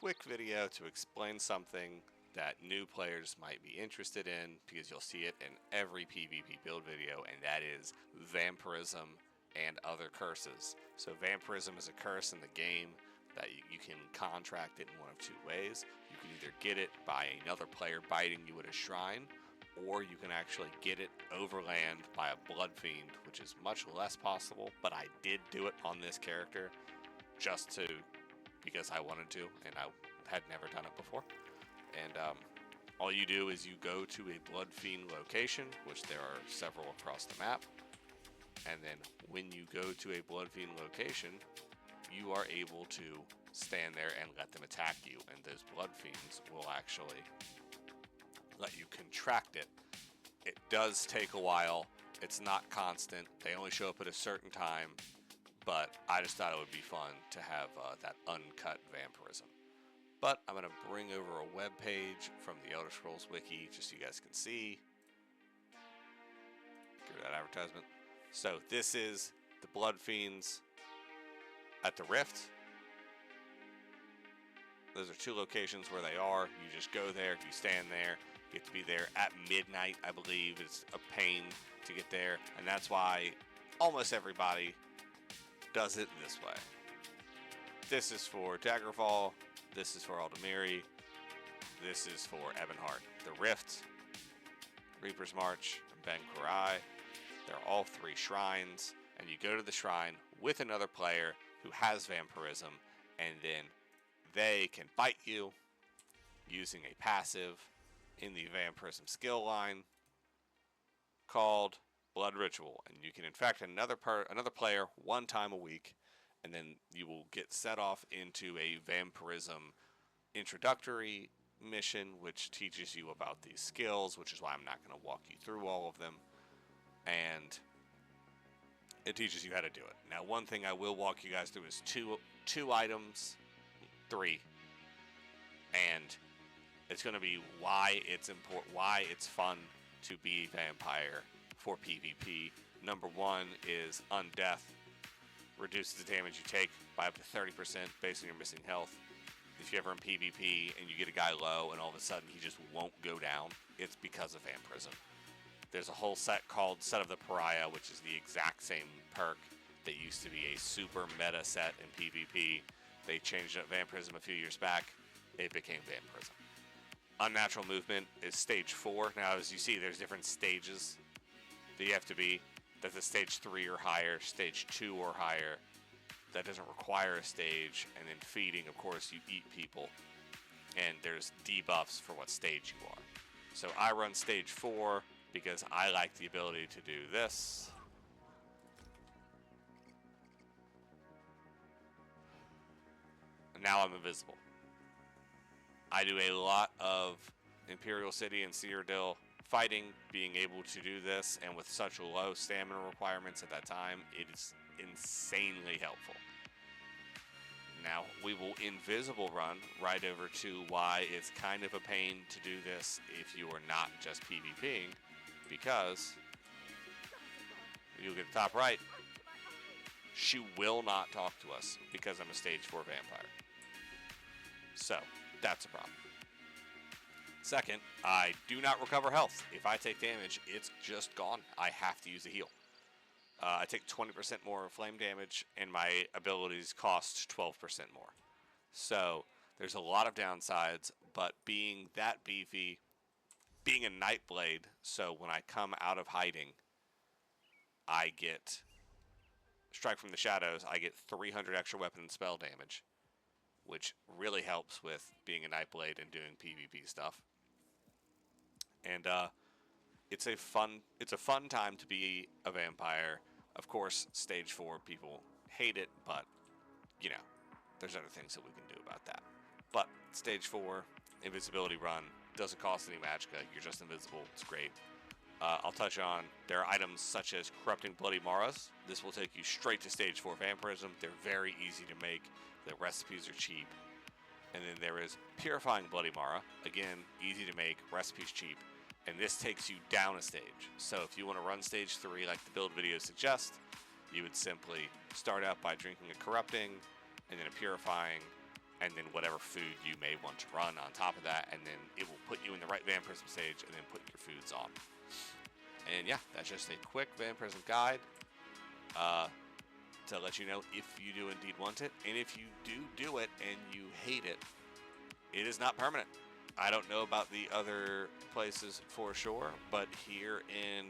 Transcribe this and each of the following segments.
quick video to explain something that new players might be interested in, because you'll see it in every PvP build video, and that is Vampirism and other curses. So Vampirism is a curse in the game that you can contract it in one of two ways. You can either get it by another player biting you at a shrine, or you can actually get it overland by a blood fiend, which is much less possible, but I did do it on this character just because I wanted to, and I had never done it before. And all you do is you go to a blood fiend location, which there are several across the map, and then when you go to a blood fiend location, you are able to stand there and let them attack you, and those blood fiends will actually let you contract it. It does take a while. It's not constant. They only show up at a certain time, but I just thought it would be fun to have that uncut vampirism. But I'm going to bring over a web page from the Elder Scrolls Wiki just so you guys can see. Give that advertisement. So this is the blood fiends at the Rift. Those are two locations where they are. You just go there, you stand there. You have to be there at midnight, I believe. It's a pain to get there, and that's why almost everybody does it this way. This is for Daggerfall. This is for Aldemiri. This is for Ebonheart. The Rift, Reaper's March, and Ben Kurai. They're all three shrines, and you go to the shrine with another player who has Vampirism, and then they can bite you using a passive in the Vampirism skill line called Blood Ritual, and you can infect another player one time a week, and then you will get set off into a Vampirism introductory mission, which teaches you about these skills, which is why I'm not going to walk you through all of them, and it teaches you how to do it. Now, one thing I will walk you guys through is two items, three, and it's going to be why it's important, why it's fun to be vampire for PvP. Number one is Undeath. Reduces the damage you take by up to 30% based on your missing health. If you're ever in PvP and you get a guy low and all of a sudden he just won't go down, it's because of Vampirism. There's a whole set called Set of the Pariah, which is the exact same perk that used to be a super meta set in PvP. They changed up Vampirism a few years back. It became Vampirism. Unnatural movement is stage 4. Now, as you see, there's different stages that you have to be. That's a stage 3 or higher, stage 2 or higher. That doesn't require a stage. And then feeding, of course, you eat people. And there's debuffs for what stage you are. So I run stage 4 because I like the ability to do this. And now I'm invisible. I do a lot of Imperial City and Cyrodiil fighting, being able to do this, and with such low stamina requirements at that time, it is insanely helpful. Now, we will invisible run right over to why it's kind of a pain to do this if you are not just PvPing, because you'll get the top right, she will not talk to us because I'm a stage 4 vampire. So, that's a problem. Second, I do not recover health. If I take damage, it's just gone. I have to use a heal. I take 20% more flame damage, and my abilities cost 12% more. So, there's a lot of downsides, but being that beefy, being a Nightblade, so when I come out of hiding, I get Strike from the Shadows, I get 300 extra weapon and spell damage, which really helps with being a Nightblade and doing PvP stuff. And it's a fun time to be a vampire. Of course, stage 4 people hate it, but you know, there's other things that we can do about that. But stage 4 invisibility run doesn't cost any magicka. You're just invisible. It's great. I'll touch on, there are items such as Corrupting Bloody Maras. This will take you straight to stage 4 Vampirism. They're very easy to make. The recipes are cheap. And then there is Purifying Bloody Mara. Again, easy to make, recipes cheap. And this takes you down a stage. So if you want to run stage 3 like the build video suggests, you would simply start out by drinking a Corrupting, and then a Purifying, and then whatever food you may want to run on top of that, and then it will put you in the right Vampirism stage, and then put your foods on. And yeah, that's just a quick Vampirism guide to let you know if you do indeed want it, and if you do it and you hate it, it is not permanent. I don't know about the other places for sure, but here in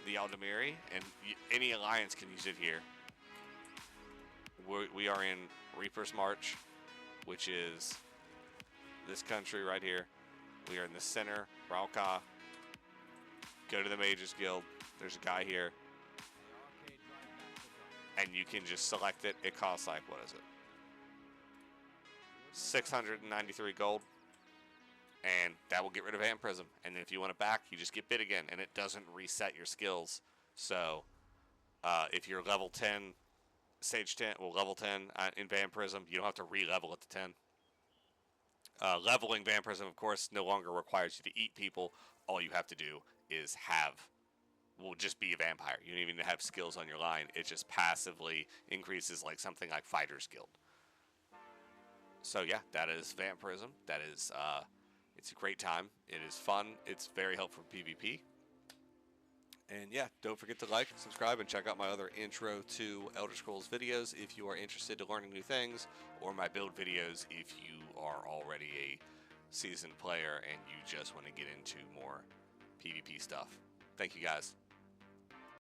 the Aldemiri, and any alliance can use it here. We are in Reaper's March, which is this country right here. We are in the center, Rauka. Go to the Mages Guild. There's a guy here. And you can just select it. It costs like, what is it? 693 gold. And that will get rid of Vampirism. And then if you want it back, you just get bit again. And it doesn't reset your skills. So, if you're level 10, stage 10, well, level 10 in Vampirism, you don't have to re-level it to 10. Leveling Vampirism, of course, no longer requires you to eat people. All you have to do is will just be a vampire. You don't even have skills on your line. It just passively increases like something like Fighter's Guild. So yeah, that is Vampirism. That is, it's a great time. It is fun. It's very helpful for PvP. And yeah, don't forget to like, subscribe, and check out my other intro to Elder Scrolls videos if you are interested in learning new things, or my build videos if you are already a seasoned player and you just want to get into more PvP stuff. Thank you guys.